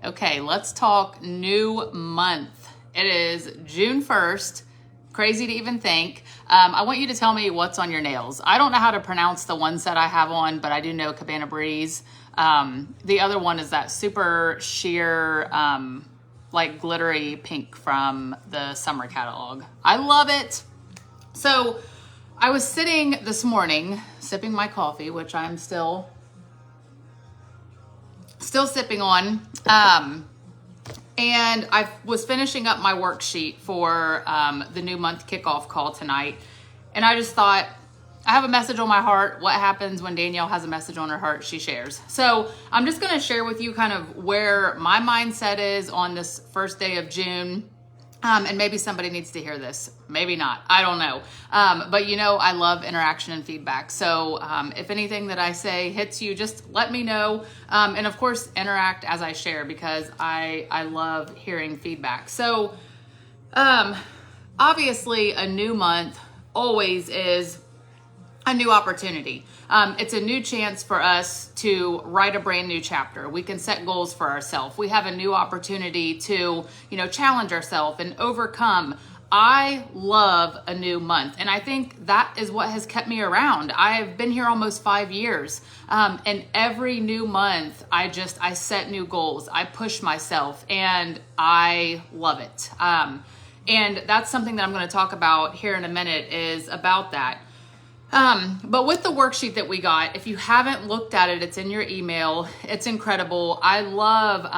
Okay, let's talk new month. It is June 1st. Crazy to even think. I want you to tell me what's on your nails. I don't know how to pronounce the ones that I have on, but I do know Cabana Breeze. The other one is that super sheer, like glittery pink from the summer catalog. I love it. So I was sitting this morning sipping my coffee, which I'm still sipping on. And I was finishing up my worksheet for the new month kickoff call tonight. And I just thought, I have a message on my heart. What happens when Danielle has a message on her heart? She shares. So I'm just going to share with you kind of where my mindset is on this first day of June. And maybe somebody needs to hear this. Maybe not. I don't know. But you know, I love interaction and feedback. So if anything that I say hits you, just let me know. And of course, interact as I share because I love hearing feedback. So obviously, a new month always is a new opportunity. It's a new chance for us to write a brand new chapter. We can set goals for ourselves. We have a new opportunity to, challenge ourselves and overcome. I love a new month. And I think that is what has kept me around. I've been here almost 5 years. And every new month, I set new goals. I push myself and I love it. And that's something that I'm going to talk about here in a minute is about that. But with the worksheet that we got, if you haven't looked at it, it's in your email. It's incredible. I love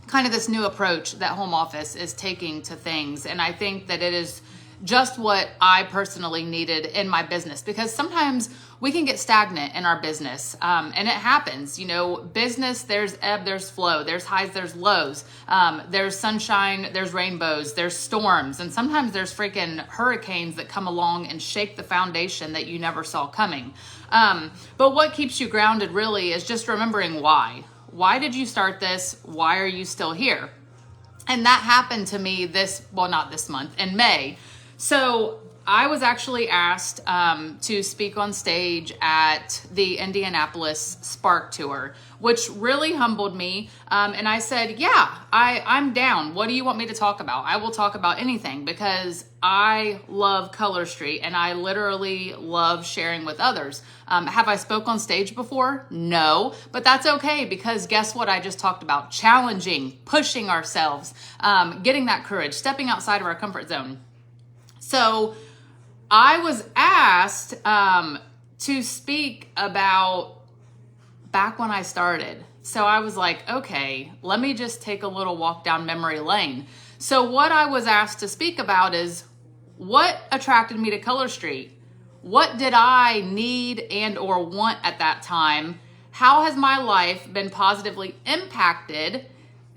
kind of this new approach that home office is taking to things. And I think that it is just what I personally needed in my business because sometimes we can get stagnant in our business. And it happens, business, there's ebb, there's flow, there's highs, there's lows, there's sunshine, there's rainbows, there's storms. And sometimes there's freaking hurricanes that come along and shake the foundation that you never saw coming. But what keeps you grounded really is just remembering why. Why did you start this? Why are you still here? And that happened to me not this month, in May. So I was actually asked to speak on stage at the Indianapolis Spark Tour, which really humbled me. And I said, yeah, I'm down. What do you want me to talk about? I will talk about anything because I love Color Street and I literally love sharing with others. Have I spoke on stage before? No, but that's okay because guess what I just talked about? Challenging, pushing ourselves, getting that courage, stepping outside of our comfort zone. So I was asked to speak about back when I started. So I was like, okay, let me just take a little walk down memory lane. So what I was asked to speak about is what attracted me to Color Street? What did I need and or want at that time? How has my life been positively impacted?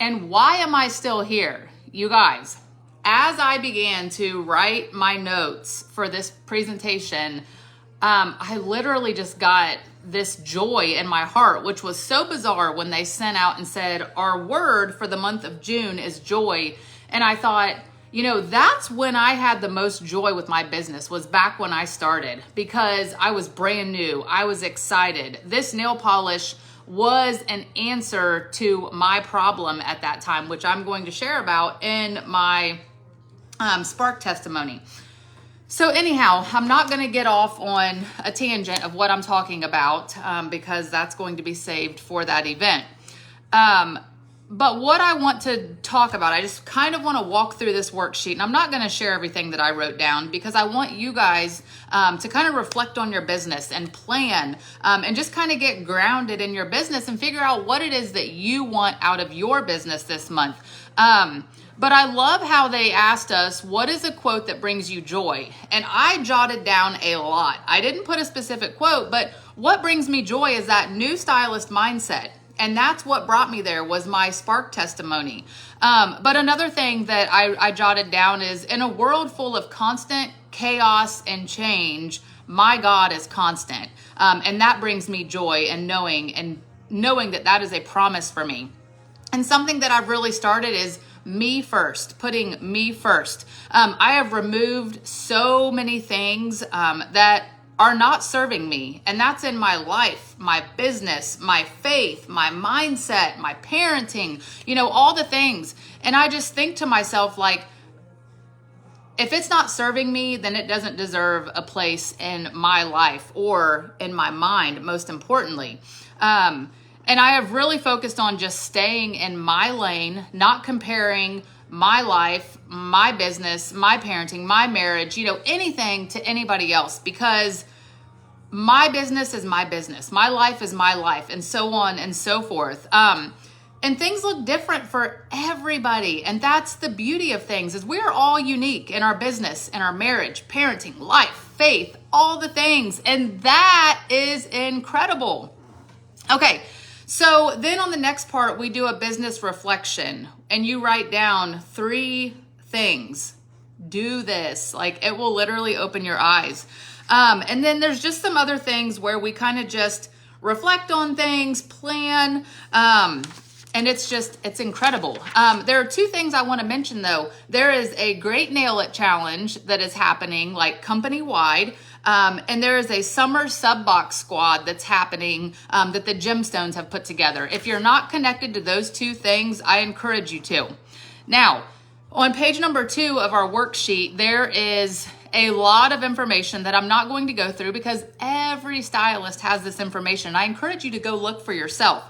And why am I still here? You guys, as I began to write my notes for this presentation, I literally just got this joy in my heart, which was so bizarre when they sent out and said, our word for the month of June is joy. And I thought, that's when I had the most joy with my business was back when I started because I was brand new. I was excited. This nail polish was an answer to my problem at that time, which I'm going to share about in my Spark testimony. So anyhow, I'm not going to get off on a tangent of what I'm talking about because that's going to be saved for that event. But what I want to talk about, I just kind of want to walk through this worksheet, and I'm not going to share everything that I wrote down because I want you guys to kind of reflect on your business and plan and just kind of get grounded in your business and figure out what it is that you want out of your business this month. But I love how they asked us, what is a quote that brings you joy? And I jotted down a lot. I didn't put a specific quote, but what brings me joy is that new stylist mindset. And that's what brought me there was my Spark testimony. But another thing that I jotted down is in a world full of constant chaos and change, my God is constant. And that brings me joy and knowing that that is a promise for me. And something that I've really started is me first, putting me first. I have removed so many things that are not serving me. And that's in my life, my business, my faith, my mindset, my parenting, all the things. And I just think to myself, like, if it's not serving me, then it doesn't deserve a place in my life or in my mind, most importantly. And I have really focused on just staying in my lane, not comparing my life, my business, my parenting, my marriage, anything to anybody else, because my business is my business. My life is my life, and so on and so forth. And things look different for everybody. And that's the beauty of things, is we're all unique in our business, in our marriage, parenting, life, faith, all the things. And that is incredible. Okay. So then on the next part, we do a business reflection, and you write down 3 things. Do this. Like, it will literally open your eyes. And then there's just some other things where we kind of just reflect on things, plan, and it's incredible. There are 2 things I want to mention though. There is a Great Nail It challenge that is happening, like, company wide. And there is a summer sub box squad that's happening, that the Gemstones have put together. If you're not connected to those 2 things, I encourage you to. Now, on page number 2 of our worksheet, there is a lot of information that I'm not going to go through because every stylist has this information. I encourage you to go look for yourself.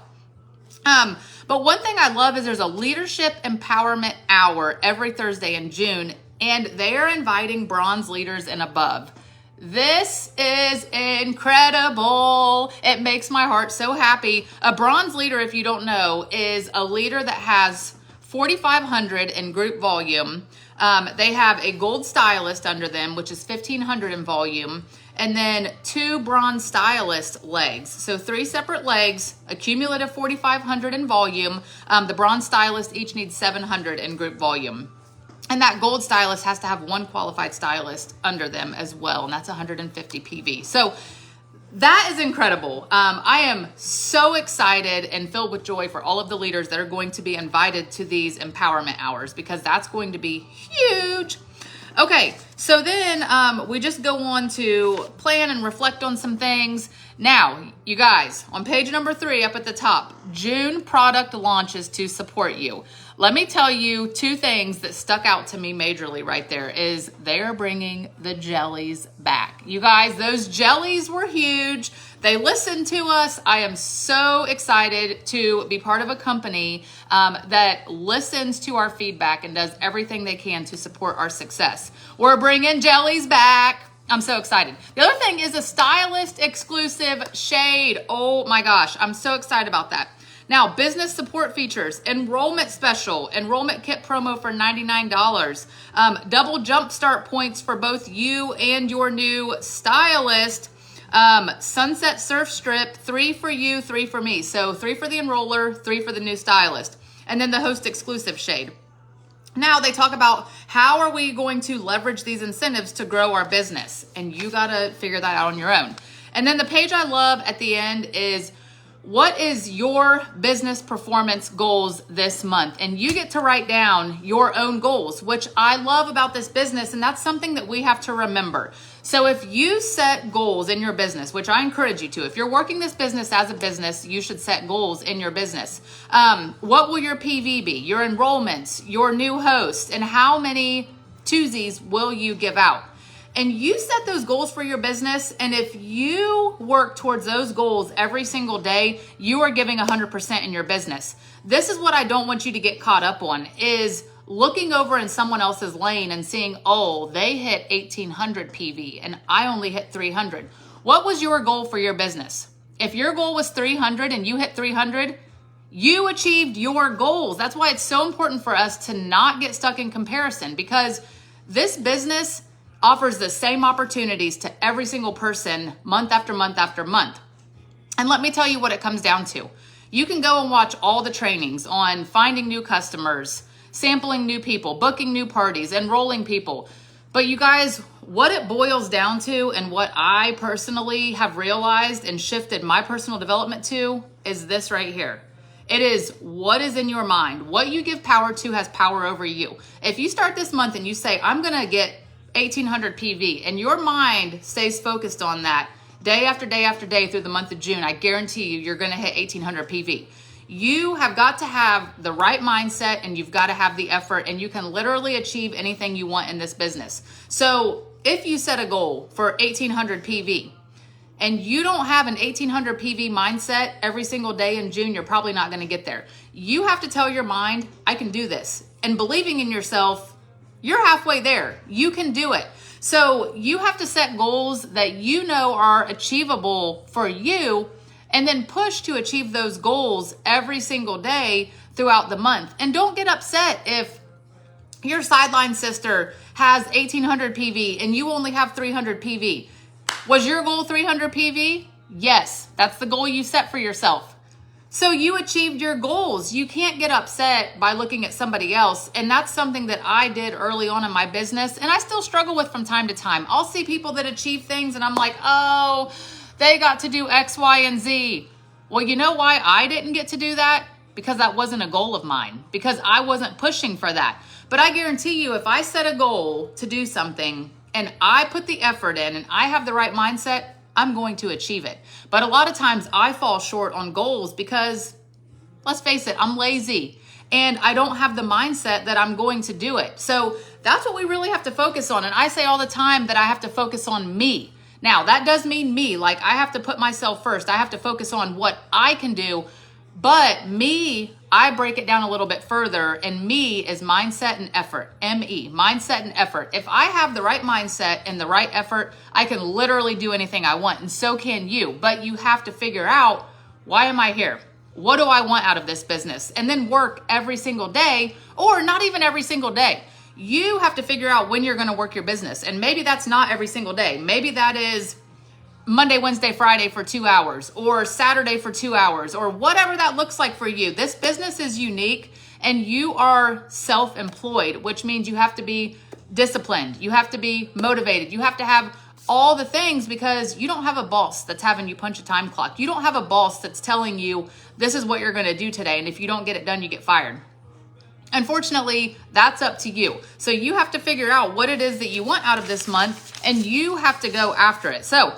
But one thing I love is there's a leadership empowerment hour every Thursday in June, and they are inviting bronze leaders and above. This is incredible. It makes my heart so happy. A bronze leader, if you don't know, is a leader that has 4,500 in group volume. They have a gold stylist under them, which is 1,500 in volume, and then 2 bronze stylist legs. So 3 separate legs, a cumulative 4,500 in volume. The bronze stylist each needs 700 in group volume. And that gold stylist has to have 1 qualified stylist under them as well, and that's 150 PV. So that is incredible. I am so excited and filled with joy for all of the leaders that are going to be invited to these empowerment hours, because that's going to be huge. Okay, so then we just go on to plan and reflect on some things. Now, you guys, on page number 3 up at the top, June product launches to support you. Let me tell you 2 things that stuck out to me majorly right there is they're bringing the jellies back. You guys, those jellies were huge. They listened to us. I am so excited to be part of a company that listens to our feedback and does everything they can to support our success. We're bringing jellies back. I'm so excited. The other thing is a stylist exclusive shade. Oh my gosh, I'm so excited about that. Now, business support features, enrollment special, enrollment kit promo for $99, double jumpstart points for both you and your new stylist, sunset surf strip, 3 for you, 3 for me. So 3 for the enroller, 3 for the new stylist, and then the host exclusive shade. Now they talk about how are we going to leverage these incentives to grow our business, and you got to figure that out on your own. And then the page I love at the end is, what is your business performance goals this month? And you get to write down your own goals, which I love about this business. And that's something that we have to remember. So if you set goals in your business, which I encourage you to, if you're working this business as a business, you should set goals in your business. What will your PV be? Your enrollments, your new host, and how many Tuesdays will you give out? And you set those goals for your business, and if you work towards those goals every single day, you are giving 100% in your business. This is what I don't want you to get caught up on, is looking over in someone else's lane and seeing, oh, they hit 1,800 PV and I only hit 300. What was your goal for your business? If your goal was 300 and you hit 300, you achieved your goals. That's why it's so important for us to not get stuck in comparison, because this business offers the same opportunities to every single person month after month after month. And let me tell you what it comes down to. You can go and watch all the trainings on finding new customers, sampling new people, booking new parties, enrolling people. But you guys, what it boils down to, and what I personally have realized and shifted my personal development to, is this right here. It is what is in your mind. What you give power to has power over you. If you start this month and you say, I'm going to get 1800 PV and your mind stays focused on that day after day after day through the month of June, I guarantee you're going to hit 1800 PV. You have got to have the right mindset and you've got to have the effort, and you can literally achieve anything you want in this business. So if you set a goal for 1800 PV and you don't have an 1800 PV mindset every single day in June, you're probably not going to get there. You have to tell your mind, I can do this. And believing in yourself, you're halfway there. You can do it. So you have to set goals that you know are achievable for you, and then push to achieve those goals every single day throughout the month. And don't get upset if your sideline sister has 1800 PV and you only have 300 PV. Was your goal 300 PV? Yes, that's the goal you set for yourself. So you achieved your goals. You can't get upset by looking at somebody else. And that's something that I did early on in my business, and I still struggle with from time to time. I'll see people that achieve things and I'm like, oh, they got to do X, Y, and Z. Well, you know why I didn't get to do that? Because that wasn't a goal of mine, because I wasn't pushing for that. But I guarantee you, if I set a goal to do something and I put the effort in and I have the right mindset, I'm going to achieve it. But a lot of times I fall short on goals because, let's face it, I'm lazy and I don't have the mindset that I'm going to do it. So that's what we really have to focus on. And I say all the time that I have to focus on me. Now, that does mean me. Like, I have to put myself first. I have to focus on what I can do. But me, I break it down a little bit further, and me is mindset and effort. M-E, mindset and effort. If I have the right mindset and the right effort, I can literally do anything I want, and so can you. But you have to figure out, why am I here? What do I want out of this business? And then work every single day, or not even every single day. You have to figure out when you're going to work your business. And maybe that's not every single day. Maybe that is Monday, Wednesday, Friday for 2 hours, or Saturday for 2 hours, or whatever that looks like for you. This business is unique, and you are self-employed, which means you have to be disciplined. You have to be motivated. You have to have all the things, because you don't have a boss that's having you punch a time clock. You don't have a boss that's telling you this is what you're going to do today, and if you don't get it done, you get fired. Unfortunately, that's up to you. So you have to figure out what it is that you want out of this month, and you have to go after it. So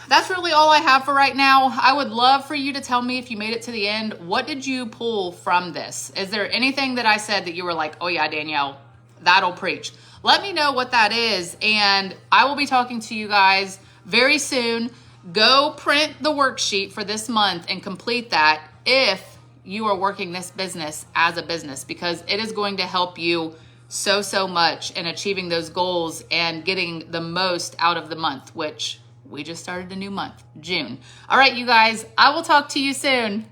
that's really all I have for right now. I would love for you to tell me, if you made it to the end, what did you pull from this? Is there anything that I said that you were like, oh yeah, Danielle, that'll preach? Let me know what that is, and I will be talking to you guys very soon. Go print the worksheet for this month and complete that if you are working this business as a business, because it is going to help you so much in achieving those goals and getting the most out of the month, which we just started a new month, June. All right, you guys, I will talk to you soon.